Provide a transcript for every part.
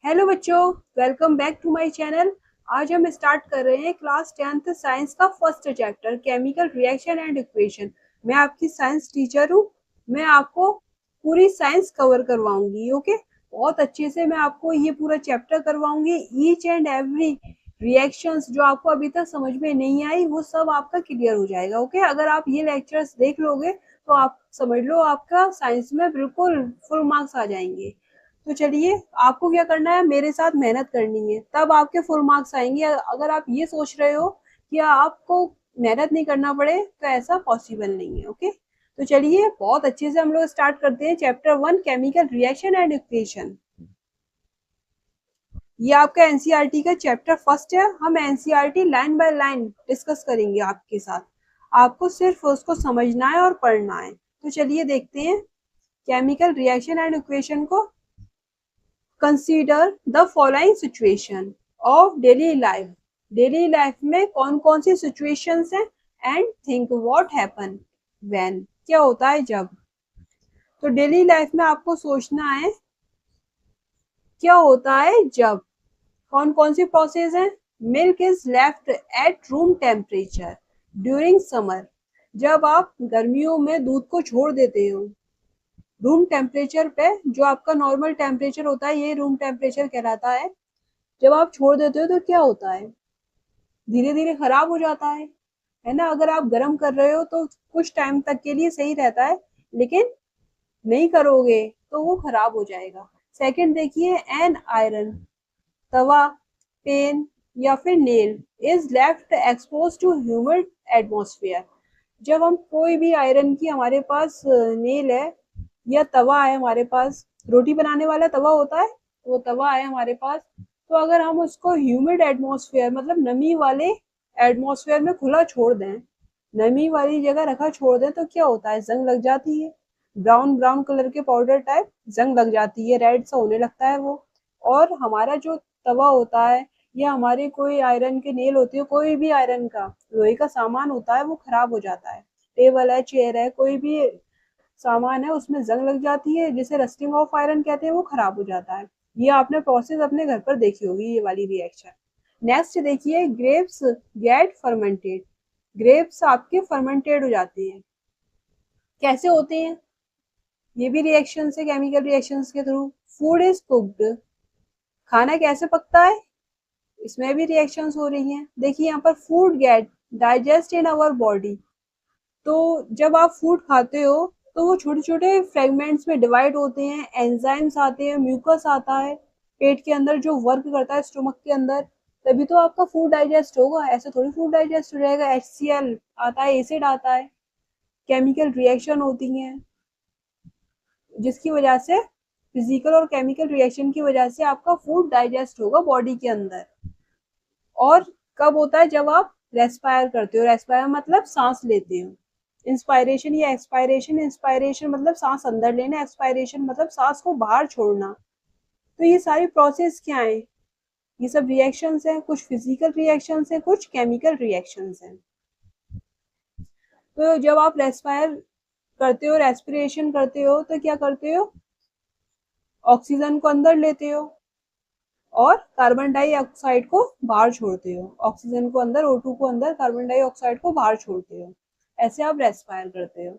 Hello बच्चों, welcome back to my channel. आज हम स्टार्ट कर रहे हैं क्लास 10th साइंस का first chapter chemical reaction and equation. मैं आपकी साइंस टीचर हूँ। मैं आपको पूरी साइंस कवर करवाऊंगी। ओके, बहुत अच्छे से मैं आपको ये पूरा चैप्टर करवाऊंगी। ईच एंड एवरी रिएक्शंस जो आपको अभी तक समझ में नहीं आई वो सब आपका क्लियर हो जाएगा। ओके, अगर आप ये लेक्चर्स देख लोगे तो आप समझ लो आपका साइंस में बिल्कुल फुल मार्क्स आ जाएंगे। तो चलिए, आपको क्या करना है, मेरे साथ मेहनत करनी है, तब आपके फुल मार्क्स आएंगे। अगर आप ये सोच रहे हो कि आपको मेहनत नहीं करना पड़े तो ऐसा पॉसिबल नहीं है। ओके, तो चलिए बहुत अच्छे से हम लोग स्टार्ट करते हैं। Chapter 1 chemical reaction and equation. ये आपका एनसीईआरटी का चैप्टर फर्स्ट है। हम NCERT line by line discuss करेंगे आपके साथ। आपको सिर्फ उसको समझना है और पढ़ना है। तो चलिए देखते हैं केमिकल रिएक्शन एंड इक्वेशन को। Consider the following situation of daily life. Daily life में कौन कौन सी सिचुएशंस हैं and think what happen when. क्या होता है जब। तो डेली लाइफ में आपको सोचना है क्या होता है जब। कौन कौन सी प्रोसेस है। Milk is left at room temperature during summer. जब आप गर्मियों में दूध को छोड़ देते हो रूम टेम्परेचर पे, जो आपका नॉर्मल टेम्परेचर होता है ये रूम टेम्परेचर कहलाता है। जब आप छोड़ देते हो तो क्या होता है, धीरे धीरे खराब हो जाता है ना। अगर आप गर्म कर रहे हो तो कुछ टाइम तक के लिए सही रहता है, लेकिन नहीं करोगे तो वो खराब हो जाएगा। सेकंड देखिए, एन आयरन, तवा, पेन या फिर nail is left expose to humid atmosphere. जब हम कोई भी आयरन की हमारे पास नेल है या तवा है, हमारे पास रोटी बनाने वाला तवा होता है, वो तवा है हमारे पास, तो अगर हम उसको ह्यूमिड एटमॉस्फेयर मतलब नमी वाले एटमॉस्फेयर में खुला छोड़ दें, नमी वाली जगह रखा छोड़ दें, तो क्या होता है, जंग लग जाती है। ब्राउन ब्राउन कलर के पाउडर टाइप जंग लग जाती है, रेड सा होने लगता है वो। और हमारा जो तवा होता है या हमारी कोई आयरन की नेल होती है, कोई भी आयरन का लोहे का सामान होता है, वो खराब हो जाता है। टेबल है, चेयर है, कोई भी सामान है उसमें जंग लग जाती है, जिसे रस्टिंग ऑफ आयरन कहते हैं, वो खराब हो जाता है। ये आपने प्रोसेस अपने घर पर देखी होगी, ये वाली रिएक्शन। नेक्स्ट देखिए, ग्रेप्स गेट फर्मेंटेड। ग्रेप्स आपके फर्मेंटेड हो जाते हैं। कैसे होते हैं, ये भी रिएक्शन से, केमिकल रिएक्शंस के थ्रू। फूड इज कुक्ड, खाना कैसे पकता है, इसमें भी रिएक्शंस हो रही हैं। देखिए यहाँ पर, food get digest in our body. तो जब आप फूड खाते हो तो वो छोटे छोटे फ्रेगमेंट्स में डिवाइड होते हैं, एंजाइम्स आते हैं, म्यूकस आता है पेट के अंदर जो वर्क करता है स्टोमक के अंदर, तभी तो आपका फूड डाइजेस्ट होगा। ऐसे थोड़ी फूड डाइजेस्ट हो जाएगा। HCl आता है, एसिड आता है, केमिकल रिएक्शन होती हैं जिसकी वजह से, फिजिकल और केमिकल रिएक्शन की वजह से आपका फूड डाइजेस्ट होगा बॉडी के अंदर। और कब होता है, जब आप रेस्पायर करते हो। रेस्पायर मतलब सांस लेते हो। इंस्पायरेशन या एक्सपायरेशन, इंस्पायरेशन मतलब सांस अंदर लेना, एक्सपायरेशन मतलब सांस को बाहर छोड़ना। तो ये सारी प्रोसेस क्या है, ये सब रिएक्शंस हैं। कुछ फिजिकल रिएक्शंस हैं, कुछ केमिकल रिएक्शंस हैं। तो जब आप रेस्पायर करते हो, रेस्पिरेशन करते हो, तो क्या करते हो, ऑक्सीजन को अंदर लेते हो और कार्बन डाइऑक्साइड को बाहर छोड़ते हो। ऑक्सीजन को अंदर, O2 को अंदर, कार्बन डाइऑक्साइड को बाहर छोड़ते हो। ऐसे आप रेस्पायर करते हो।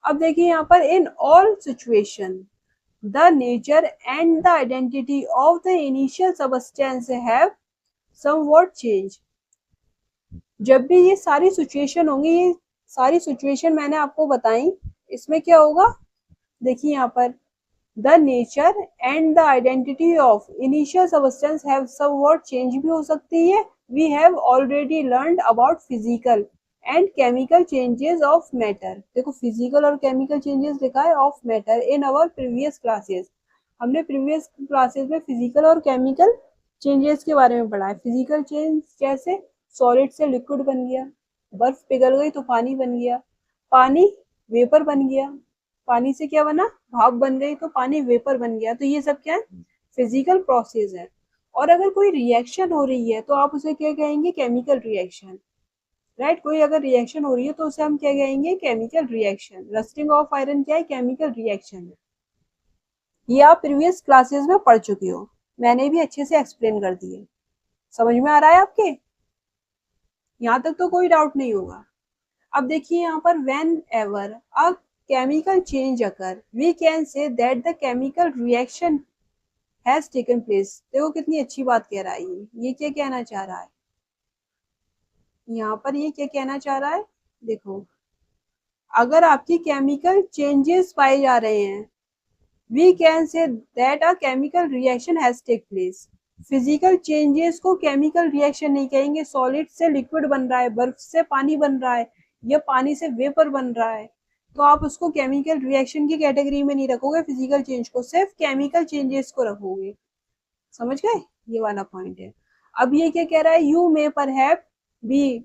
अब देखिए यहाँ पर, in all situation the nature and the identity of the initial substance have somewhat change. जब भी ये सारी सिचुएशन होंगी, ये सारी सिचुएशन मैंने आपको बताई, इसमें क्या होगा, देखिए यहाँ पर, the nature and the identity of initial substance have somewhat change भी हो सकती है। We have already learned about physical and chemical changes of matter. देखो, फिजिकल और केमिकल चेंजेस लिखा है of matter in our previous classes. हमने previous classes में फिजिकल और केमिकल चेंजेस के बारे में पढ़ा है। फिजिकल चेंज कैसे, सॉलिड से लिक्विड बन गया, बर्फ पिघल गई तो पानी बन गया, पानी वेपर बन गया, पानी से क्या बना, भाप बन गई तो पानी वेपर बन गया। तो ये सब क्या है, फिजिकल प्रोसेस है। और अगर कोई रिएक्शन हो रही है तो आप उसे क्या कहेंगे, केमिकल रिएक्शन। राइट, कोई अगर रिएक्शन हो रही है तो उसे हम क्या कहेंगे, chemical reaction. Rusting of iron क्या है, केमिकल रिएक्शन है। ये आप प्रीवियस क्लासेस में पढ़ चुके हो। मैंने भी अच्छे से एक्सप्लेन कर दिए। समझ में आ रहा है आपके? यहाँ तक तो कोई डाउट नहीं होगा। अब देखिए यहाँ पर whenever a chemical change occur we can say that the chemical reaction has taken place. देखो कितनी अच्छी बात कह रहा है ये क्या कहना चाह रहा है यहाँ पर, ये क्या कहना चाह रहा है? देखो, अगर आपकी केमिकल चेंजेस पाए जा रहे हैं, we can say that a chemical reaction has take place. Physical changes को केमिकल रिएक्शन नहीं कहेंगे। सॉलिड से लिक्विड बन रहा है, बर्फ से पानी बन रहा है, या पानी से वेपर बन रहा है, तो आप उसको केमिकल रिएक्शन की कैटेगरी में नहीं रखोगे। फिजिकल चेंज को सिर्फ केमिकल चेंजेस को रखोगे। समझ गए? ये वाला पॉइंट है। अब ये क्या कह रहा है? You may perhaps be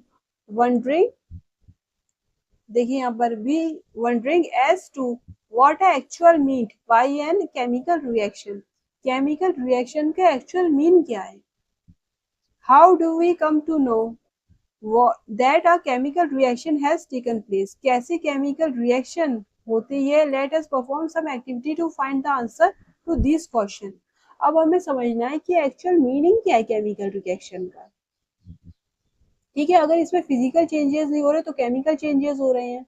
wondering, देखिए यहाँ पर be wondering as to what actual mean by an chemical reaction. Chemical reaction का एक्चुअल मीन क्या है? How do we come to know that a chemical reaction has taken place. कैसे chemical reaction होती है? Let us perform some activity to find the answer to this question. अब हमें समझना है कि एक्चुअल मीनिंग क्या है केमिकल रिएक्शन का। ठीक है, अगर इसमें फिजिकल चेंजेस नहीं हो रहे तो केमिकल चेंजेस हो रहे हैं।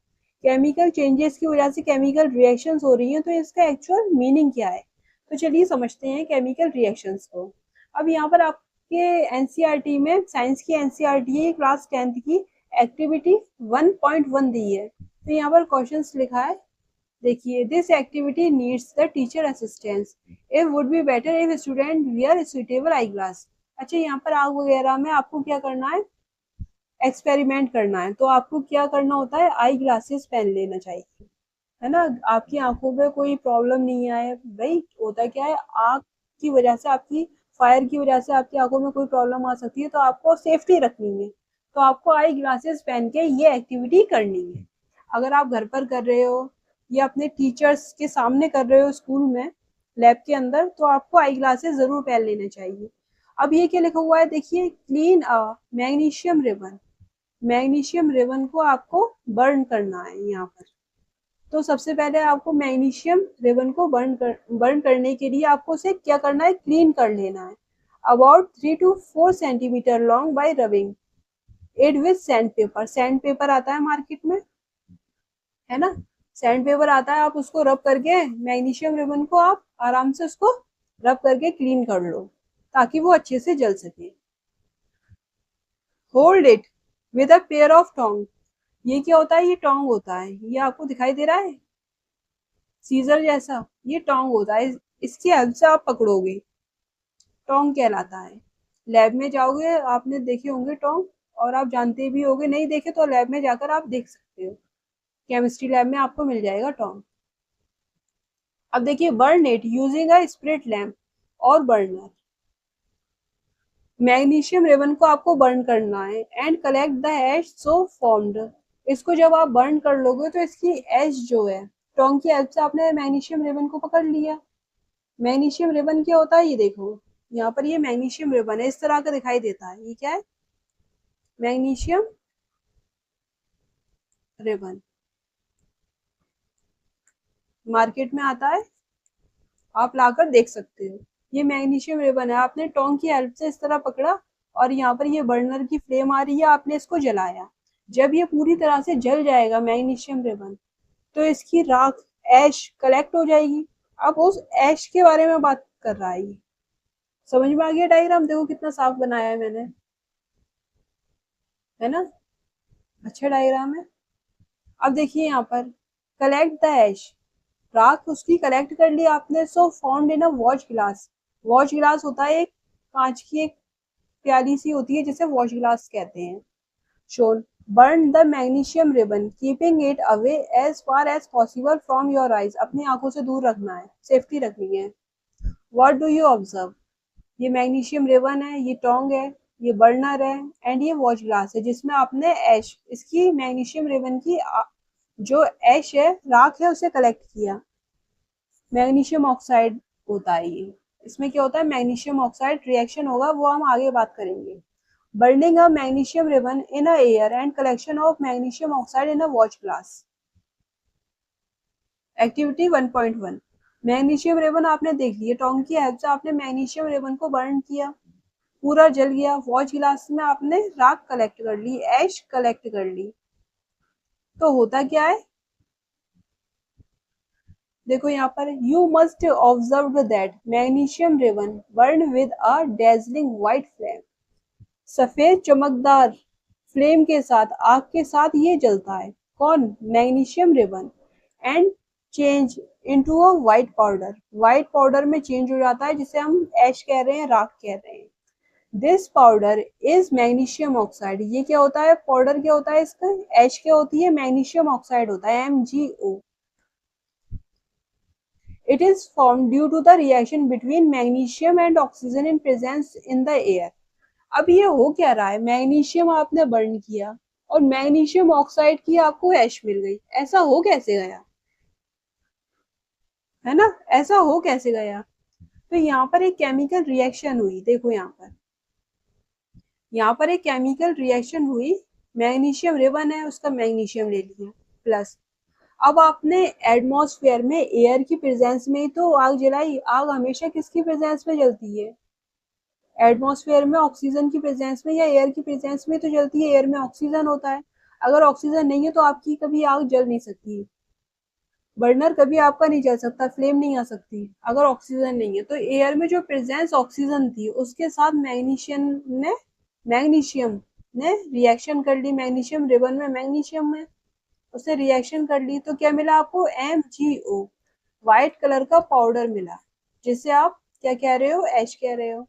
केमिकल चेंजेस की वजह से केमिकल रिएक्शंस हो रही हैं, तो इसका एक्चुअल मीनिंग क्या है? तो चलिए समझते हैं केमिकल रिएक्शंस को। अब यहाँ पर आपके एनसीईआरटी में, साइंस की एनसीईआरटी है, क्लास 10th की एक्टिविटी 1.1 दी है। तो यहाँ पर क्वेश्चंस लिखा है, देखिए, this activity needs the teacher assistance. It would be better if student wear suitable I glass. अच्छा, यहाँ पर आग वगैरह में आपको क्या करना है? एक्सपेरिमेंट करना है, तो आपको क्या करना होता है? आई ग्लासेस पहन लेना चाहिए, है ना, आपकी आंखों में कोई प्रॉब्लम नहीं आए। भाई होता क्या है, आग की वजह से, आपकी फायर की वजह से आपकी आंखों में कोई प्रॉब्लम आ सकती है, तो आपको सेफ्टी रखनी है, तो आपको आई ग्लासेस पहन के ये एक्टिविटी करनी है। अगर आप घर पर कर रहे हो या अपने टीचर्स के सामने कर रहे हो स्कूल में, लैब के अंदर, तो आपको आई ग्लासेस जरूर पहन लेने चाहिए। अब ये क्या लिखा हुआ है? देखिए, क्लीन अ मैग्नीशियम रिबन। मैग्नीशियम रिबन को आपको बर्न करना है यहाँ पर। तो सबसे पहले आपको मैग्नीशियम रिबन को बर्न करने के लिए आपको उसे क्या करना है? क्लीन कर लेना है। About 3 to 4 centimetre long bye rubbing it with sand paper. Sand paper आता है मार्केट में, है ना, सैंड पेपर आता है, आप उसको रब करके मैग्नीशियम रिबन को आप आराम से उसको रब करके क्लीन कर लो, ताकि वो अच्छे से जल सके। Hold it with a pair of tong. ये क्या होता है? ये टोंग होता है, ये आपको दिखाई दे रहा है सीजर जैसा, ये टोंग होता है, इसकी हेल्प से आप पकड़ोगे, टोंग कहलाता है। लैब में जाओगे, आपने देखे होंगे टोंग, और आप जानते भी होंगे, नहीं देखे तो लैब में जाकर आप देख सकते हो, केमिस्ट्री लैब में आपको मिल जाएगा टोंग। अब देखिए, burn it using a spirit lamp और बर्नर। मैग्नीशियम रिबन को आपको बर्न करना है and collect the ash so formed. इसको जब आप बर्न कर लोगे तो इसकी एश जो है, टोंग की हेल्प से आपने मैग्नीशियम रिबन को पकड़ लिया। मैग्नीशियम रिबन क्या होता है? ये देखो, यहाँ पर ये मैग्नीशियम रिबन है, इस तरह का दिखाई देता है। ये क्या है? मैग्नीशियम रिबन, मार्केट में आता है, आप लाकर देख सकते हो। ये मैग्नीशियम रिबन है, आपने टोंग की हेल्प से इस तरह पकड़ा, और यहाँ पर ये बर्नर की फ्लेम आ रही है, आपने इसको जलाया। जब ये पूरी तरह से जल जाएगा मैग्नीशियम रिबन, तो इसकी राख, ऐश कलेक्ट हो जाएगी। अब उस ऐश के बारे में बात कर रहा है ये। समझ में आ गया डायग्राम? देखो कितना साफ बनाया है मैंने, है ना, अच्छा डायग्राम है। अब देखिए यहाँ पर, कलेक्ट द ऐश, राख उसकी कलेक्ट कर ली आपने, so found in a watch glass. Watch glass होता है एक कांच की एक प्याली सी होती है, जिसे वॉच ग्लास कहते हैं। Shown burn the magnesium ribbon keeping it away as far as possible from your eyes. अपनी आंखों से दूर रखना है, सेफ्टी रखनी है। What do you observe? ये मैग्नीशियम रिबन है, ये टोंग है, ये बर्नर है, एंड ये वॉच ग्लास है, जिसमें आपने ऐश, इसकी मैग्नीशियम रिबन की जो ऐश है, राख है, उसे कलेक्ट किया। मैग्नीशियम ऑक्साइड होता है ये। इसमें क्या होता है? मैग्नीशियम ऑक्साइड रिएक्शन होगा, वो हम आगे बात करेंगे। Burning a magnesium ribbon in a air and collection of magnesium oxide in a watch glass. Activity 1.1। Magnesium ribbon आपने देख लिया, टोंग की हेल्प से आपने मैग्नीशियम रेबन को बर्न किया, पूरा जल गया। वॉच ग्लास में आपने राख कलेक्ट कर ली, ऐश कलेक्ट कर ली, तो होता क्या है, देखो यहाँ पर, you must observe that magnesium ribbon burn with a dazzling white flame. सफेद चमकदार फ्लेम के साथ, आग के साथ ये जलता है, कौन, magnesium ribbon, and change into a white powder, white powder में चेंज हो जाता है, जिसे हम ऐश कह रहे हैं, राख कह रहे हैं। This powder is magnesium oxide, ये क्या होता है, पाउडर क्या होता है इसका, ऐश क्या होती है, मैग्नीशियम ऑक्साइड होता है, MgO। It is formed due to the reaction between magnesium and oxygen in presence in the air। अब ये हो क्या रहा है, मैग्नीशियम आपने बर्न किया और मैग्नीशियम ऑक्साइड की आपको ऐश मिल गई, ऐसा हो कैसे गया, है ना, ऐसा हो कैसे गया। तो यहाँ पर एक केमिकल रिएक्शन हुई, देखो यहाँ पर एक केमिकल रिएक्शन हुई, मैग्नीशियम रिबन है, उसका मैग्नीशियम ले लिया प्लस, अब आपने एटमॉस्फेयर में एयर की प्रेजेंस में ही तो आग जलाई, आग हमेशा किसकी प्रेजेंस में जलती है, एटमॉस्फेयर में ऑक्सीजन की प्रेजेंस में या एयर की प्रेजेंस में तो जलती है, एयर में ऑक्सीजन होता है, अगर ऑक्सीजन नहीं है तो आपकी कभी आग जल नहीं सकती, बर्नर कभी आपका नहीं जल सकता, फ्लेम नहीं आ सकती अगर ऑक्सीजन नहीं है। तो एयर में जो प्रेजेंस ऑक्सीजन थी उसके साथ मैग्नीशियम ने रिएक्शन कर ली, मैग्नीशियम रिबन में मैग्नीशियम में उससे रिएक्शन कर ली, तो क्या मिला आपको, MgO, व्हाइट कलर का पाउडर मिला, जिसे आप क्या कह रहे हो, ऐश कह रहे हो।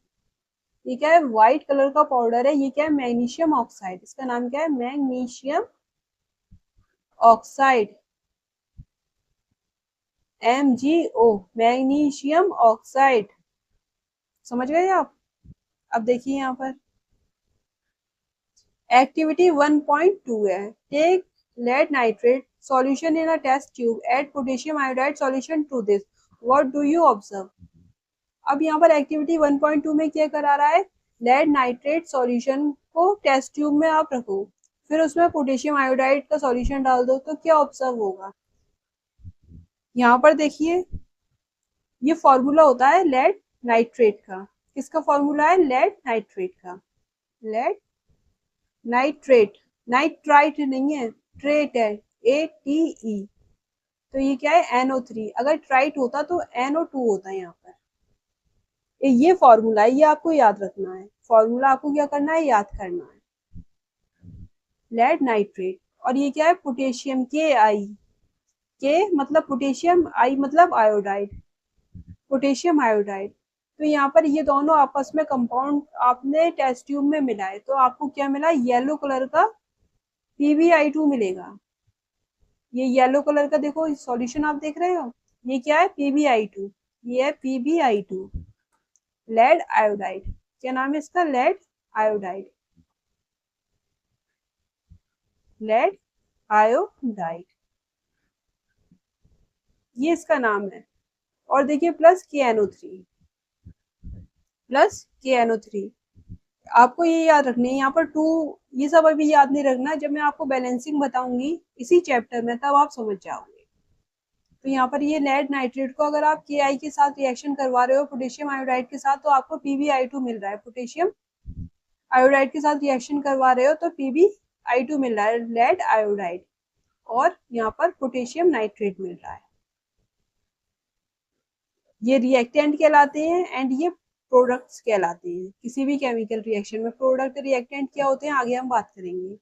ये क्या है, व्हाइट कलर का पाउडर है, ये क्या है, मैग्नीशियम ऑक्साइड, इसका नाम क्या है, magnesium oxide, MgO, magnesium oxide. समझ गए आप। अब देखिए यहाँ पर एक्टिविटी 1.2 है, take lead nitrate solution in a test tube, add potassium iodide solution to this, what do you observe. अब यहाँ पर एक्टिविटी 1.2 में क्या करा रहा है, लेड नाइट्रेट सॉल्यूशन को टेस्ट ट्यूब में आप रखो, फिर उसमें पोटेशियम आयोडाइड का सॉल्यूशन डाल दो, तो क्या ऑब्जर्व होगा। यहाँ पर देखिए, ये फॉर्मूला होता है लेड नाइट्रेट का, किसका फॉर्मूला है, लेड नाइट्रेट का, लेड नाइट्रेट, नाइट्राइट नहीं है, ट्रेट है, ATE, तो ये क्या है, NO3, अगर ट्राइट होता तो NO2 होता है यहाँ पर। ये फॉर्मूला है, ये आपको याद रखना है, फॉर्मूला आपको क्या करना है, याद करना है, लेड नाइट्रेट। और ये क्या है, पोटेशियम, KI, के मतलब पोटेशियम, आई मतलब आयोडाइड, पोटेशियम आयोडाइड। तो यहाँ पर ये दोनों आपस में कंपाउंड आपने टेस्ट ट्यूब में मिलाए, तो आपको क्या मिला, येलो कलर का PbI2 मिलेगा। ये येलो कलर का देखो सॉल्यूशन आप देख रहे हो, ये क्या है, PbI2, ये है PbI2, लेड आयोडाइड, क्या नाम है इसका, लेड आयोडाइड, लेड आयोडाइड, ये इसका नाम है। और देखिए प्लस KNO3, प्लस KNO3, आपको ये याद रखनी है, यहाँ पर 2, ये सब अभी याद नहीं रखना, जब मैं आपको बैलेंसिंग बताऊंगी इसी चैप्टर में तब आप समझ जाओगे। तो यहाँ पर ये लेड नाइट्रेट को अगर आप KI के साथ रिएक्शन करवा रहे हो पोटेशियम आयोडाइड के साथ, तो आपको PbI2 मिल रहा है, पोटेशियम आयोडाइड के साथ रिएक्शन करवा रहे हो तो PbI2 मिल रहा है, लेड आयोडाइड, और यहाँ पर पोटेशियम नाइट्रेट मिल रहा है। ये रिएक्टेंट कहलाते हैं एंड ये प्रोडक्ट्स कहलाते हैं। किसी भी केमिकल रिएक्शन में प्रोडक्ट रिएक्टेंट क्या होते हैं आगे हम बात करेंगे।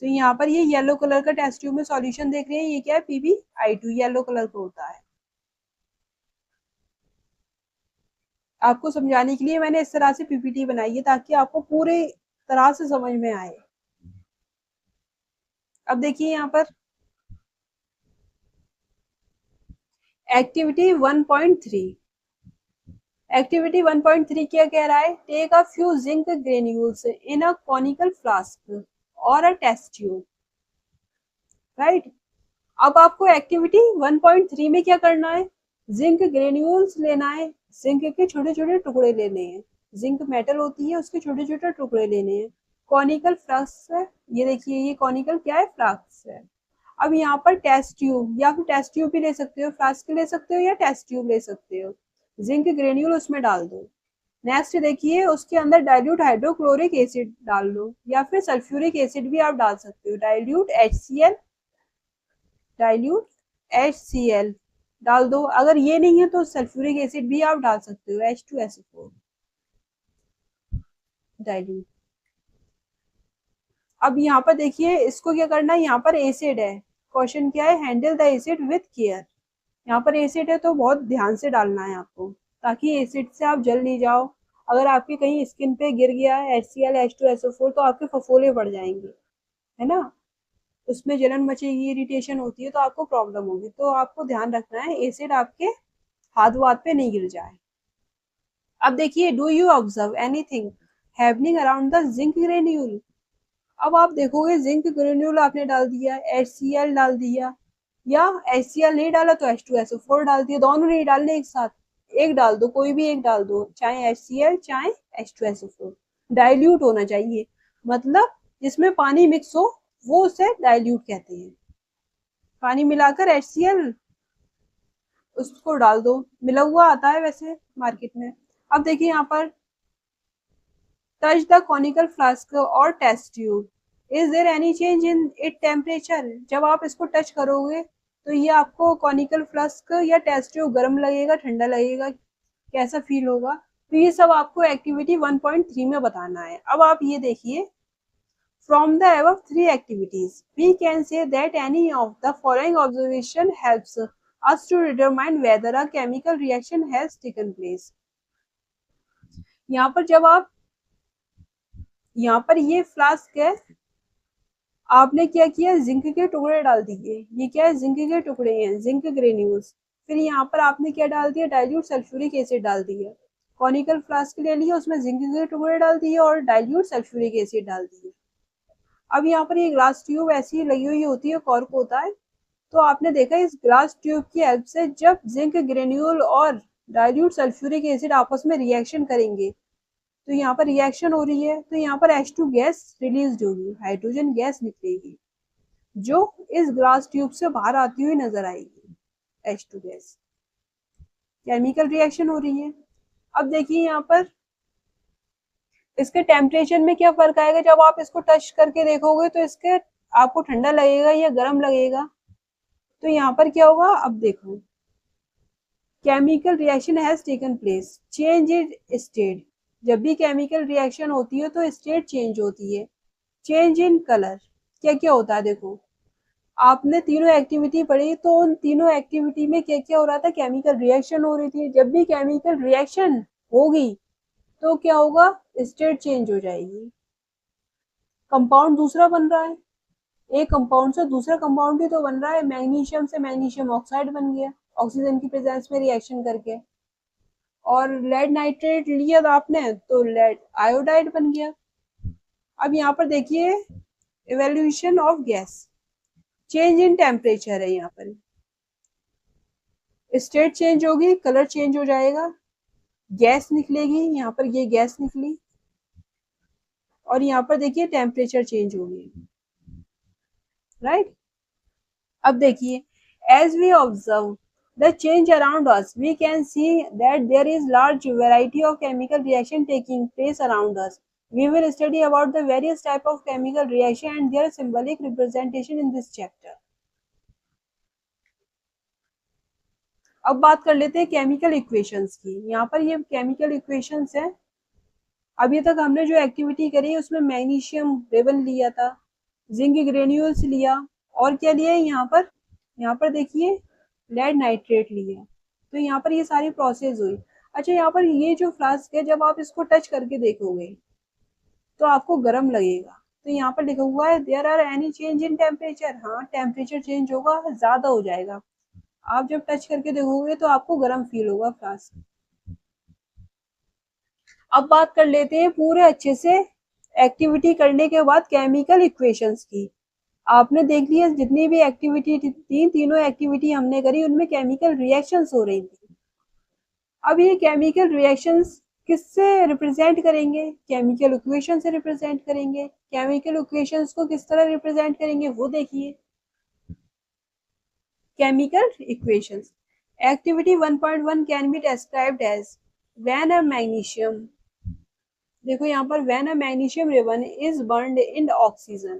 तो यहाँ पर ये येलो कलर का टेस्ट ट्यूब में सॉल्यूशन देख रहे हैं, ये क्या है, PbI2, येलो कलर का होता है। आपको समझाने के लिए मैंने इस तरह से PPT बनाई है ताकि आपको पूरे तरह से समझ में आए। अब देखिए यहाँ पर एक्टिविटी 1.3, एक्टिविटी 1.3 क्या कह रहा है, take a few zinc granules in a conical flask और अ टेस्ट ट्यूब, राइट। अब आपको एक्टिविटी 1.3 में क्या करना है, जिंक ग्रेन्यूल्स लेना है, जिंक के छोटे छोटे टुकड़े लेने हैं, जिंक मेटल होती है उसके छोटे छोटे टुकड़े लेने हैं, कॉनिकल फ्लास्क है, ये देखिए ये कॉनिकल क्या है, फ्लास्क है। अब यहाँ पर टेस्ट ट्यूब, या फिर टेस्ट ट्यूब भी ले सकते हो, फ्लास्क ले सकते हो या टेस्ट ट्यूब ले सकते हो। जिंक ग्रेन्यूल उसमें डाल दो। नेक्स्ट देखिए, उसके अंदर डाइल्यूट हाइड्रोक्लोरिक एसिड डाल दो, या फिर सल्फ्यूरिक एसिड भी आप डाल सकते हो। डाइल्यूट HCl डाल दो। अगर ये नहीं है तो सल्फ्यूरिक एसिड भी आप डाल सकते हो, H2SO4 डाइल्यूट। अब यहाँ पर देखिए, इसको क्या करना है, यहाँ पर एसिड है, क्वेश्चन क्या है, handle the acid with care. यहाँ पर एसिड है तो बहुत ध्यान से डालना है आपको, ताकि एसिड से आप जल नहीं जाओ। अगर आपके कहीं स्किन पे गिर गया है HCl H2SO4 तो आपके फफोले पड़ जाएंगे, है ना, उसमें जलन मचेगी, इरिटेशन होती है, तो आपको प्रॉब्लम होगी। तो आपको ध्यान रखना है एसिड आपके हाथ वाथ पे नहीं गिर जाए। अब देखिए, do you observe anything happening around the zinc granule. अब आप देखोगे जिंक ग्रेन्यूल आपने डाल दिया, HCl डाल दिया, या HCl नहीं डाला तो H2SO4 डाल दिया, दोनों नहीं डालने एक साथ, एक डाल दो, कोई भी एक डाल दो, चाहे HCl चाहे H2SO4। डाइल्यूट होना चाहिए, मतलब जिसमें पानी मिक्स हो वो उसे डाइल्यूट कहते हैं। पानी मिलाकर HCl उसको डाल दो, मिला हुआ आता है वैसे मार्केट में। अब देखिए यहाँ पर, टच द कॉनिकल फ्लास्क और test tube, is there any change in it temperature. जब आप इसको टच करोगे तो ये आपको कॉनिकल फ्लास्क या टेस्ट ट्यूब गर्म लगेगा, ठंडा लगेगा, कैसा फील होगा। तो ये सब आपको एक्टिविटी 1.3 में बताना है। अब आप ये देखिए, from the above three activities we can say that any of the following observation helps us to determine whether a chemical reaction has taken place। यहाँ पर जब आप, यहाँ पर ये फ्लास्क है, आपने क्या किया, जिंक के टुकड़े डाल दिए, ये क्या है, जिंक के टुकड़े हैं, जिंक ग्रेन्यूल्स। फिर यहाँ पर आपने क्या डाल दिया, डाइल्यूट सल्फ्यूरिक एसिड डाल दिया। कॉनिकल फ्लास्क ले लिया, उसमें जिंक के टुकड़े डाल दिए और डाइल्यूट सल्फ्यूरिक एसिड डाल दिए। अब यहाँ पर ये ग्लास ट्यूब ऐसी लगी हुई होती है, कॉर्क होता है। तो आपने देखा इस ग्लास ट्यूब की हेल्प से जब जिंक ग्रेन्यूल और डाइल्यूट सल्फ्यूरिक एसिड आपस में रिएक्शन करेंगे, तो यहाँ पर रिएक्शन हो रही है, तो यहाँ पर H2 गैस रिलीज होगी, हाइड्रोजन गैस निकलेगी, जो इस ग्लास ट्यूब से बाहर आती हुई नजर आएगी। H2 गैस, केमिकल रिएक्शन हो रही है। अब देखिए यहाँ पर इसके टेम्परेचर में क्या फर्क आएगा, जब आप इसको टच करके देखोगे तो इसके आपको ठंडा लगेगा या गर्म लगेगा। तो यहाँ पर क्या होगा, अब देखो, chemical reaction has taken place, change in state. जब भी केमिकल रिएक्शन होती है तो स्टेट चेंज होती है। चेंज इन कलर, क्या क्या होता है, देखो आपने तीनों एक्टिविटी पढ़ी, तो उन तीनों एक्टिविटी में क्या क्या हो रहा था, केमिकल रिएक्शन हो रही थी। जब भी केमिकल रिएक्शन होगी तो क्या होगा, स्टेट चेंज हो जाएगी, कंपाउंड दूसरा बन रहा है, एक कंपाउंड से दूसरा कंपाउंड भी तो बन रहा है। मैग्नीशियम से मैग्नीशियम ऑक्साइड बन गया, ऑक्सीजन की प्रेजेंस में रिएक्शन करके। और लेड नाइट्रेट लिया था आपने तो लेड आयोडाइड बन गया। अब यहाँ पर देखिए, evaluation of gas, change in temperature है, यहाँ पर स्टेट चेंज होगी, कलर चेंज हो जाएगा, गैस निकलेगी, यहाँ पर ये गैस निकली, और यहाँ पर देखिए टेम्परेचर चेंज हो गई, राइट। अब देखिए, as we observe the change around us, we can see that there is large variety of chemical reaction taking place around us. We will study about the various type of chemical reaction and their symbolic representation in this chapter. अब बात कर लेते हैं chemical equations की। यहाँ पर ये chemical equations है। अभी तक हमने जो एक्टिविटी करी उसमें मैग्नीशियम रेवन लिया था, जिंक ग्रेन्यूल्स लिया, और क्या लिया है यहाँ पर देखिए लेड नाइट्रेट लिया। तो यहाँ पर ये सारी प्रोसेस हुई। अच्छा, यहाँ पर ये जो फ्लास्क है, जब आप इसको टच करके देखोगे तो आपको गर्म लगेगा। तो यहाँ पर लिखा हुआ है there are any change in temperature, हाँ टेम्परेचर चेंज होगा, ज्यादा हो जाएगा। आप जब टच करके देखोगे तो आपको गर्म फील होगा फ्लास्क। अब बात कर लेते हैं पूरे अच्छे से एक्टिविटी करने के बाद केमिकल इक्वेशंस की। आपने देख लिया जितनी भी एक्टिविटी थी, तीनों एक्टिविटी हमने करी, उनमें केमिकल रिएक्शंस हो रही थी। अब ये केमिकल रिएक्शंस किससे रिप्रेजेंट करेंगे, केमिकल इक्वेशन से रिप्रेजेंट करेंगे। केमिकल इक्वेशंस को किस तरह रिप्रेजेंट करेंगे वो देखिए। chemical equations. Activity 1.1 can be described as when a magnesium, देखो यहाँ पर when a magnesium ribbon is burned in oxygen,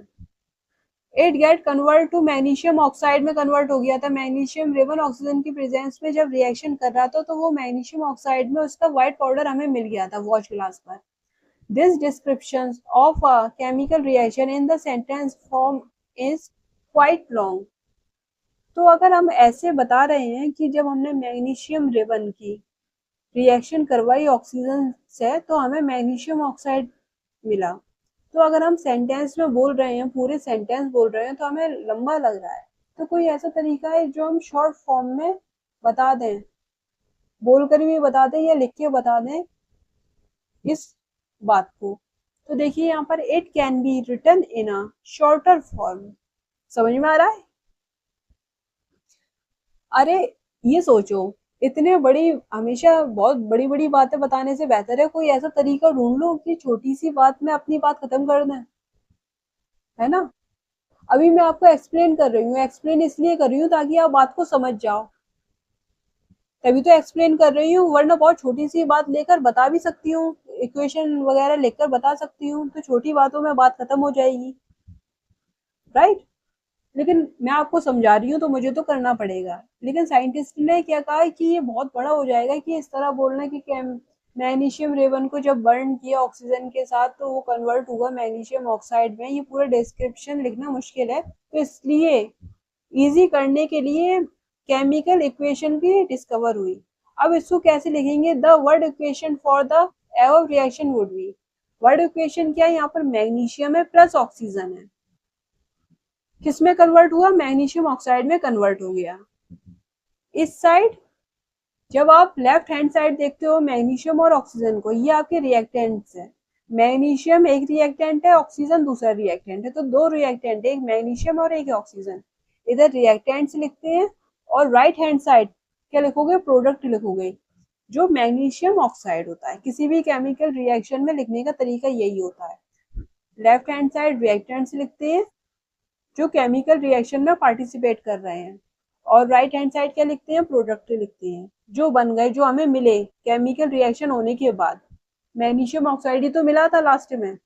it get convert to magnesium oxide में कन्वर्ट हो गया था। मैग्नीशियम रिबन ऑक्सीजन की प्रेजेंस में जब रिएक्शन कर रहा था तो वो मैग्नीशियम ऑक्साइड में उसका व्हाइट पाउडर हमें मिल गया था वॉच ग्लास पर। This description of a chemical reaction in the sentence form is quite long. तो अगर हम ऐसे बता रहे हैं कि जब हमने मैग्नीशियम रिबन की रिएक्शन करवाई ऑक्सीजन से तो हमें मैग्नीशियम ऑक्साइड मिला, तो अगर हम सेंटेंस में बोल रहे हैं, पूरे सेंटेंस बोल रहे हैं तो हमें लंबा लग रहा है। तो कोई ऐसा तरीका है जो हम शॉर्ट फॉर्म में बता दें, बोलकर भी बता दें या लिख के बता दें इस बात को। तो देखिए यहाँ पर it can be written in a shorter form. समझ में आ रहा है? अरे ये सोचो, इतने बड़ी, हमेशा बहुत बड़ी बड़ी बातें बताने से बेहतर है कोई ऐसा तरीका ढूंढ लो कि छोटी सी बात में अपनी बात खत्म कर दें, है ना? अभी मैं आपको एक्सप्लेन कर रही हूँ, एक्सप्लेन इसलिए कर रही हूँ ताकि आप बात को समझ जाओ, तभी तो एक्सप्लेन कर रही हूँ, वरना बहुत छोटी सी बात लेकर बता भी सकती हूँ, इक्वेशन वगैरह लेकर बता सकती हूँ, तो छोटी बातों में बात खत्म हो जाएगी, राइट? लेकिन मैं आपको समझा रही हूँ तो मुझे तो करना पड़ेगा। लेकिन साइंटिस्ट ने क्या कहा कि ये बहुत बड़ा हो जाएगा कि इस तरह बोलना कि मैग्नीशियम रेवन को जब बर्न किया ऑक्सीजन के साथ तो वो कन्वर्ट हुआ मैग्नीशियम ऑक्साइड में, ये पूरा डिस्क्रिप्शन लिखना मुश्किल है। तो इसलिए इजी करने के लिए केमिकल इक्वेशन भी डिस्कवर हुई। अब इसको कैसे लिखेंगे? The word equation for the above reaction would be, word equation क्या है? यहाँ पर मैग्नीशियम है प्लस ऑक्सीजन है, किस में कन्वर्ट हुआ? मैग्नीशियम ऑक्साइड में कन्वर्ट हो गया। इस साइड जब आप लेफ्ट हैंड साइड देखते हो मैग्नीशियम और ऑक्सीजन को, ये आपके रिएक्टेंट्स है। मैग्नीशियम एक रिएक्टेंट है, ऑक्सीजन दूसरा रिएक्टेंट है, तो दो रिएक्टेंट, एक मैग्नीशियम और एक ऑक्सीजन। इधर रिएक्टेंट्स लिखते हैं और राइट हैंड साइड क्या लिखोगे? प्रोडक्ट लिखोगे, जो मैग्नीशियम ऑक्साइड होता है। किसी भी केमिकल रिएक्शन में लिखने का तरीका यही होता है। लेफ्ट हैंड साइड रिएक्टेंट्स लिखते हैं जो केमिकल रिएक्शन में पार्टिसिपेट कर रहे हैं, और राइट हैंड साइड क्या लिखते हैं? प्रोडक्ट लिखते हैं जो बन गए, जो हमें मिले केमिकल रिएक्शन होने के बाद। मैग्नीशियम ऑक्साइड ही तो मिला था लास्ट में।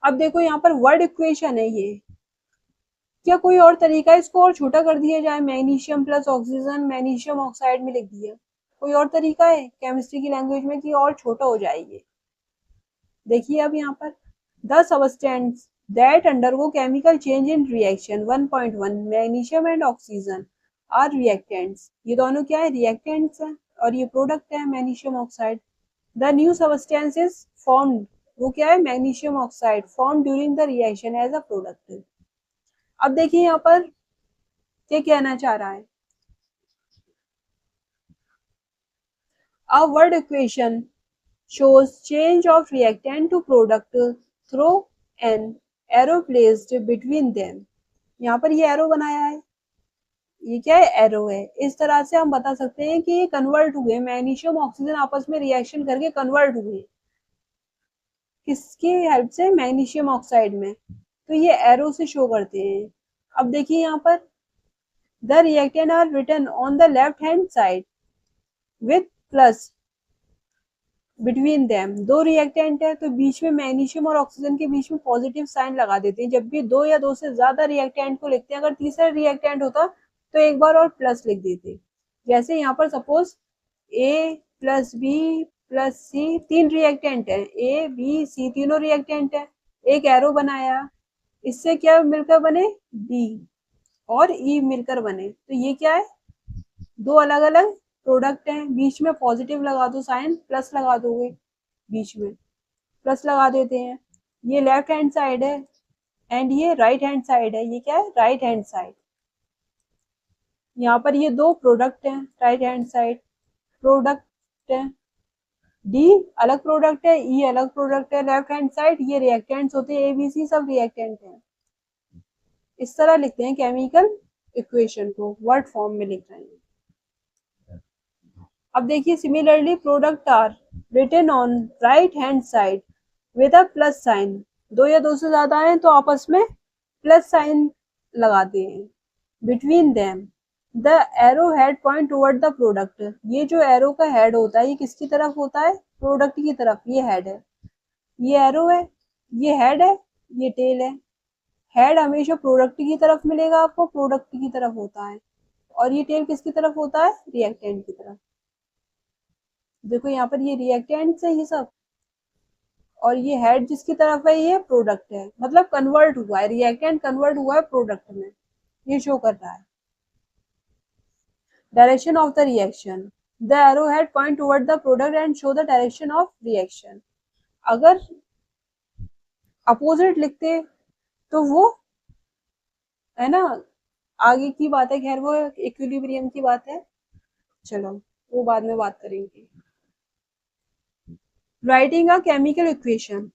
अब देखो यहाँ पर वर्ड इक्वेशन है ये, क्या कोई और तरीका है इसको और छोटा कर दिया जाए? Magnesium plus oxygen magnesium oxide में लिख दिया, कोई और तरीका है केमिस्ट्री की लैंग्वेज में कि और छोटा हो जाएगी? देखिए अब यहाँ पर the substance that undergo chemical change in reaction 1.1 magnesium and oxygen are reactants, ये दोनों क्या है? reactants है, और ये प्रोडक्ट है magnesium oxide. the new substance is formed, वो क्या है? Magnesium oxide formed during the reaction as a product। अब देखिए यहाँ पर क्या कहना चाह रहा है? a word equation shows change of reactant to product through an arrow placed between them। यहाँ पर ये एरो बनाया है, ये क्या है? एरो है। इस तरह से हम बता सकते हैं कि ये कन्वर्ट हुए, मैग्नीशियम ऑक्सीजन आपस में रिएक्शन करके कन्वर्ट हुए, किसकी हेल्प से? मैग्नीशियम ऑक्साइड में। तो ये एरो से शो करते हैं। अब देखिए यहाँ पर the reactant are written on the left hand side with plus between them. दो रिएक्टेंट है तो बीच में मैग्नीशियम और ऑक्सीजन के बीच में पॉजिटिव साइन लगा देते हैं। जब भी दो या दो से ज्यादा रिएक्टेंट को लिखते हैं, अगर तीसरा रिएक्टेंट होता तो एक बार और प्लस लिख देते। जैसे यहाँ पर सपोज ए प्लस बी प्लस सी, तीन रिएक्टेंट है, ए बी सी तीनों रिएक्टेंट है, एक एरो बनाया, इससे क्या मिलकर बने? बी और ई मिलकर बने, तो ये क्या है? दो अलग अलग प्रोडक्ट हैं। बीच में पॉजिटिव लगा दो साइन, प्लस लगा दोगे, बीच में प्लस लगा देते हैं। ये लेफ्ट हैंड साइड है एंड ये राइट हैंड साइड है, ये क्या है? Right hand side. यहाँ पर ये दो प्रोडक्ट हैं, राइट हैंड साइड प्रोडक्ट है, डी अलग प्रोडक्ट है, ई अलग प्रोडक्ट है। लेफ्ट हैंड साइड ये रिएक्टेंट्स होते हैं, ए बी सी सब रिएक्टेंट हैं। इस तरह लिखते हैं केमिकल इक्वेशन को, वर्ड फॉर्म में लिख रहे हैं। अब देखिए similarly product are written on right hand side with a plus sign. दो या दो से ज्यादा हैं तो आपस में प्लस साइन लगाते हैं। Between them the arrow head point toward the product. ये जो एरो का हेड होता है ये किसकी तरफ होता है? प्रोडक्ट की तरफ। ये हेड है, ये एरो है, ये हेड है, ये टेल है। हेड हमेशा प्रोडक्ट की तरफ मिलेगा आपको, प्रोडक्ट की तरफ होता है। और ये टेल किसकी तरफ होता है? रिएक्टेंट की तरफ। देखो यहाँ पर ये रिएक्टेंट्स है ये सब, और ये हेड जिसकी तरफ है ये प्रोडक्ट है, मतलब कन्वर्ट हुआ है, रिएक्टेंट कन्वर्ट हुआ है प्रोडक्ट में, ये शो कर रहा है। Direction of the reaction, the arrow head point toward the product and show the direction of reaction. अगर अपोजिट लिखते तो वो, है ना, आगे की बात है, खैर वो इक्विलिब्रियम की बात है, चलो वो बाद में बात करेंगे। Writing a chemical equation.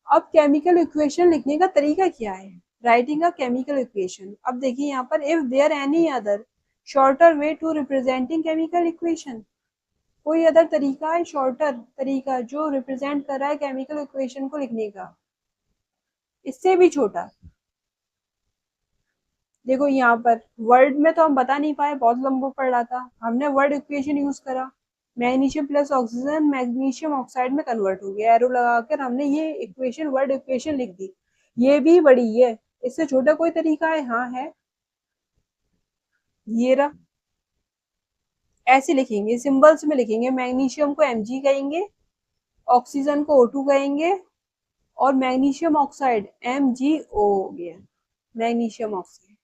अब केमिकल इक्वेशन लिखने का तरीका क्या है? Writing a chemical equation. अब देखिए यहाँ पर, if there any other shorter way to representing chemical equation, कोई अदर तरीका है, शॉर्टर तरीका जो रिप्रेजेंट कर रहा है केमिकल इक्वेशन को लिखने का, इससे भी छोटा। देखो यहाँ पर वर्ड में तो हम बता नहीं पाए, बहुत लंबा पड़ रहा था, हमने वर्ड इक्वेशन यूज करा, magnesium plus oxygen magnesium oxide में कन्वर्ट हो गया, एरो लगाकर हमने ये इक्वेशन वर्ड इक्वेशन लिख दी। ये भी बड़ी है, इससे छोटा कोई तरीका है? हाँ है, ये रहा। ऐसे लिखेंगे, सिंबल्स में लिखेंगे, मैग्नीशियम को Mg कहेंगे, ऑक्सीजन को O2 कहेंगे, और मैग्नीशियम ऑक्साइड MgO हो गया, मैग्नीशियम ऑक्साइड।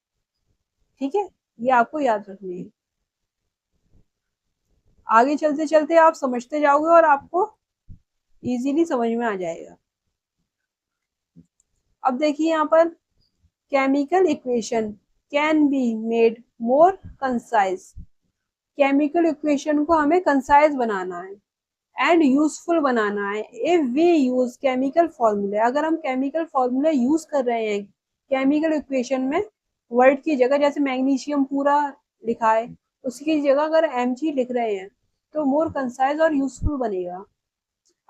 ठीक है, ये आपको याद रखनी है। आगे चलते चलते आप समझते जाओगे और आपको इजीली समझ में आ जाएगा। अब देखिए यहाँ पर, chemical equation can be made more concise. Chemical equation को हमें कंसाइज बनाना है एंड यूजफुल बनाना है इफ वी यूज केमिकल फॉर्मूले। अगर हम केमिकल फॉर्मूले यूज कर रहे हैं केमिकल इक्वेशन में, वर्ड की जगह जैसे मैग्नीशियम पूरा लिखा है उसकी जगह अगर Mg लिख रहे हैं तो मोर कंसाइज और यूजफुल बनेगा।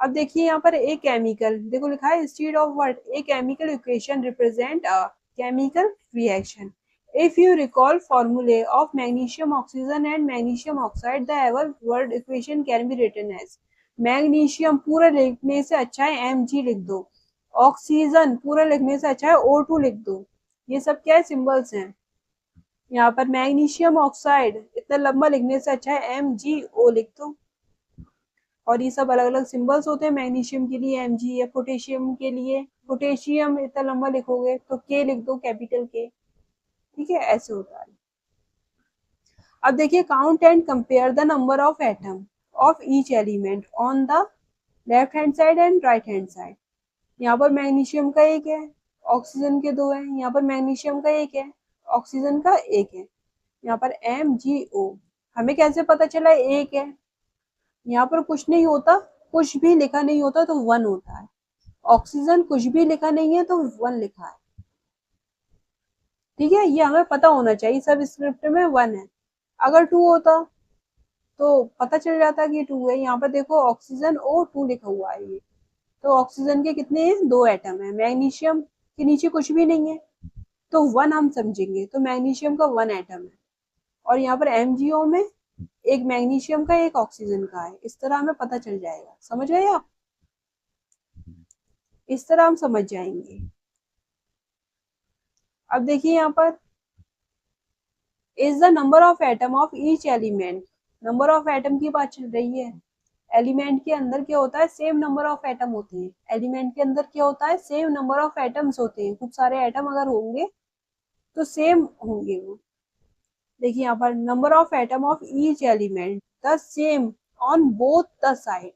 अब देखिए यहाँ पर एक केमिकल, देखो लिखा है instead of what, a chemical equation represent a chemical reaction. If you recall फॉर्मूले of magnesium oxygen and magnesium oxide the ever word equation can be written as, magnesium पूरा लिखने से अच्छा है Mg लिख दो, ऑक्सीजन पूरा लिखने से अच्छा है O2 लिख दो। ये सब क्या है? सिंबल्स हैं। यहाँ पर मैग्नीशियम ऑक्साइड इतना लंबा लिखने से अच्छा है MgO लिख दो। और ये सब अलग अलग सिंबल्स होते हैं, मैग्नीशियम के लिए Mg है, पोटेशियम के लिए, पोटेशियम इतना लंबा लिखोगे तो K लिख दो, कैपिटल K। ठीक है, ऐसे होता है। अब देखिए, count and compare the number of atom of each element on the left hand side and right hand side. यहाँ पर मैग्नीशियम का एक है, ऑक्सीजन के दो है, यहाँ पर मैग्नीशियम का एक है, ऑक्सीजन का एक है, यहाँ पर MgO। हमें कैसे पता चला एक है? यहाँ पर कुछ नहीं होता, कुछ भी लिखा नहीं होता तो 1 होता है, ऑक्सीजन कुछ भी लिखा नहीं है तो 1 लिखा है। ठीक है, ये हमें पता होना चाहिए, सब स्क्रिप्ट में 1 है। अगर 2 होता तो पता चल जाता कि 2 है। यहाँ पर देखो ऑक्सीजन O2 लिखा हुआ है, ये तो ऑक्सीजन के कितने हैं? 2 एटम है, मैग्नीशियम के नीचे कुछ भी नहीं है तो 1 हम समझेंगे, तो मैग्नीशियम का 1 एटम है। और यहाँ पर MgO में एक मैग्नीशियम का एक ऑक्सीजन का है, इस तरह हमें पता चल जाएगा। समझ गए आप? इस तरह हम समझ जाएंगे। अब देखिए यहाँ पर, is the number of atom of each element, number of atom की बात चल रही है। एलिमेंट के अंदर क्या होता है? सेम नंबर ऑफ एटम होते हैं। एलिमेंट के अंदर क्या होता है? सेम नंबर ऑफ एटम्स होते हैं। खूब सारे एटम अगर होंगे तो सेम होंगे वो। देखिए यहाँ पर, number of atom of each element the same on both the side.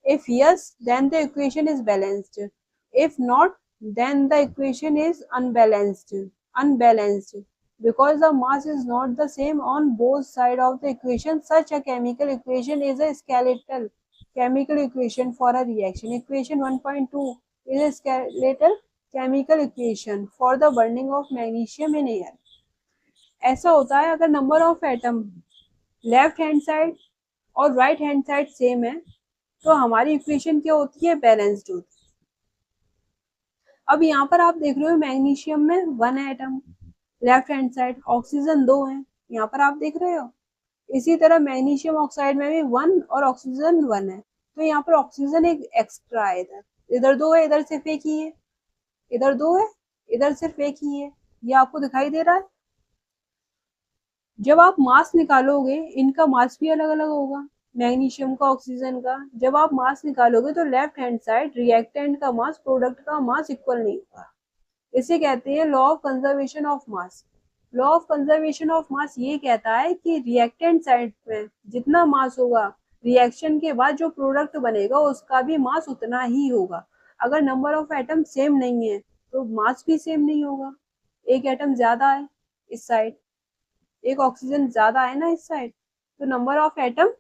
If yes, then the equation is balanced. If not, then the equation is unbalanced. Unbalanced. Because the mass is not the same on both sides of the equation, such a chemical equation is a skeletal chemical equation for a reaction. Equation 1.2 is a skeletal chemical equation for the burning of magnesium in air. ऐसा होता है, अगर number of atom left hand side और right hand side same है तो हमारी equation क्या होती है? बैलेंस्ड होती है। अब यहाँ पर आप देख रहे हो मैग्नीशियम में 1 atom, left hand side oxygen 2 है, यहाँ पर आप देख रहे हो। इसी तरह मैग्नीशियम ऑक्साइड में भी 1 और ऑक्सीजन 1 है, तो यहाँ पर ऑक्सीजन एक एक्स्ट्रा है। इधर इधर 2 है, इधर सिर्फ एक ही है। इधर 2 है, इधर सिर्फ एक ही है। ये आपको दिखाई दे रहा है। जब आप मास निकालोगे, इनका मास भी अलग अलग होगा, मैग्नीशियम का, ऑक्सीजन का। जब आप मास निकालोगे तो लेफ्ट हैंड साइड रिएक्टेंट का मास प्रोडक्ट का मास इक्वल नहीं होगा। इसे कहते हैं law of conservation of mass. Law of conservation of mass ये कहता है कि रिएक्टेंट साइड में जितना मास होगा, रिएक्शन के बाद जो प्रोडक्ट बनेगा उसका भी मास उतना ही होगा। अगर नंबर ऑफ एटम सेम नहीं है तो मास भी सेम नहीं होगा। एक एटम ज्यादा है इस साइड, एक ऑक्सीजन ज्यादा है ना इस साइड, तो नंबर ऑफ एटम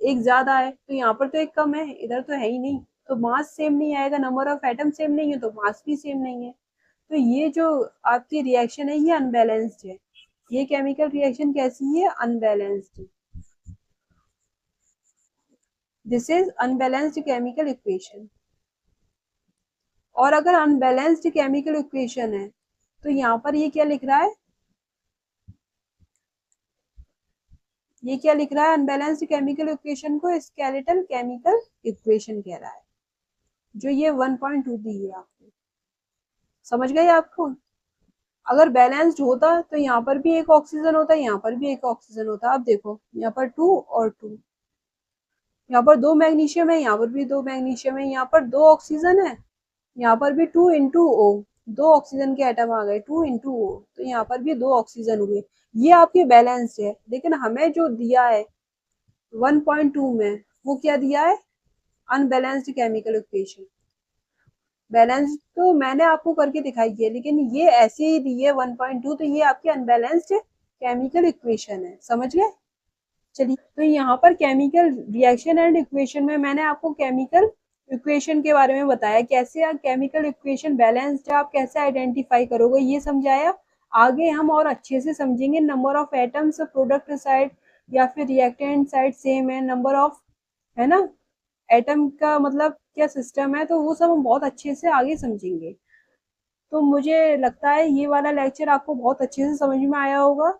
एक ज्यादा है, तो यहाँ पर तो एक कम है, इधर तो है ही नहीं, तो मास सेम नहीं आएगा। नंबर ऑफ एटम सेम नहीं है तो मास भी सेम नहीं है। तो ये जो आपकी रिएक्शन है ये अनबैलेंस्ड है। ये केमिकल रिएक्शन कैसी है? Unbalanced. This is unbalanced chemical equation. और अगर अनबैलेंस्ड केमिकल इक्वेशन है तो यहाँ पर ये क्या लिख रहा है? ये क्या लिख रहा है? अनबैलेंस्ड केमिकल इक्वेशन को स्केलेटल केमिकल इक्वेशन कह रहा है, जो ये 1.2 दी है आपको। समझ गए आपको? अगर बैलेंस्ड होता तो यहाँ पर भी एक ऑक्सीजन होता, यहाँ पर भी एक ऑक्सीजन होता। अब देखो यहाँ पर 2 और 2, यहाँ पर 2 मैग्नीशियम है, यहाँ पर भी 2 मैग्नीशियम है, यहाँ पर 2 ऑक्सीजन है, यहाँ पर भी 2 इंटू ओ, 2 ऑक्सीजन के एटम आ गए, 2 इंटू ओ, तो यहाँ पर भी 2 ऑक्सीजन हुए। ये आपके बैलेंस्ड है। लेकिन हमें जो दिया है 1.2 में, वो क्या दिया है? Unbalanced chemical equation. बैलेंस तो मैंने आपको करके दिखाई है, लेकिन ये ऐसे ही दी है 1.2, तो ये आपकी अनबैलेंस्ड केमिकल इक्वेशन है। समझ गए? चलिए, तो यहाँ पर केमिकल रिएक्शन एंड इक्वेशन में मैंने आपको केमिकल इक्वेशन के बारे में बताया, कैसे केमिकल इक्वेशन बैलेंस्ड है, आप कैसे आइडेंटिफाई करोगे ये समझाया। आगे हम और अच्छे से समझेंगे number of atoms product side या फिर रिएक्टेंट साइड सेम है, नंबर ऑफ, है ना, एटम का मतलब क्या सिस्टम है, तो वो सब हम बहुत अच्छे से आगे समझेंगे। तो मुझे लगता है ये वाला लेक्चर आपको बहुत अच्छे से समझ में आया होगा।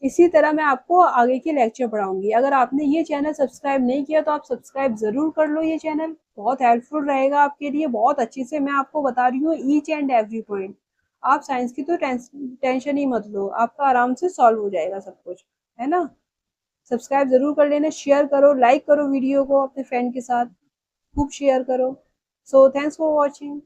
इसी तरह मैं आपको आगे के लेक्चर पढ़ाऊंगी। अगर आपने ये चैनल सब्सक्राइब नहीं किया तो आप सब्सक्राइब जरूर कर लो। ये चैनल बहुत हेल्पफुल रहेगा आपके लिए। बहुत अच्छे से मैं आपको बता रही हूँ ईच एंड एवरी पॉइंट। आप साइंस की तो टेंशन ही मत लो, आपका आराम से सॉल्व हो जाएगा सब कुछ, है ना। सब्सक्राइब जरूर कर लेना, शेयर करो, लाइक करो वीडियो को अपने फ्रेंड के साथ, खूब शेयर करो। So thanks for watching.